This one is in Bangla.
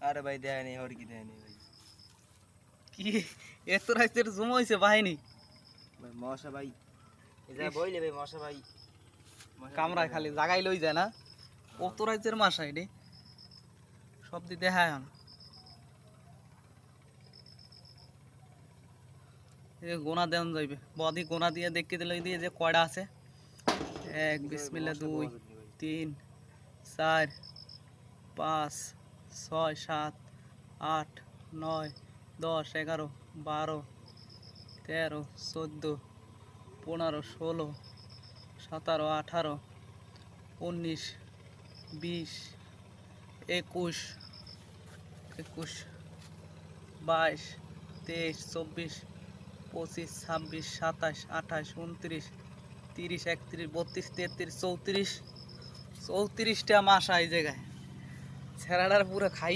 আরে ভাই দেয় নেই, ওর কি দেয় নেই ভাই। কি এত রাইতের জমা হয়েছে বাহিনী ভাই মশা ভাই, এটা বইলে ভাই মশা ভাই কামরায় খালি জাগাই লই যায় না। কত রাইতের মাসা এটি সব দিয়ে দেখায় না। গোনা দেন যাইবে বদি গোনা দিয়ে দেখতে দিলে দিয়ে যে কয়টা আছে। 1 বিসমিল্লাহ 2 3 4 5 6 7 8 9 10 11 12 13 14 15 16 17 18 19 20 21 22 22 23 24 25 26 27 28 29 30 31 32 33 34 34টা মাস এই জায়গায় ছেড়াটার পুরো খাই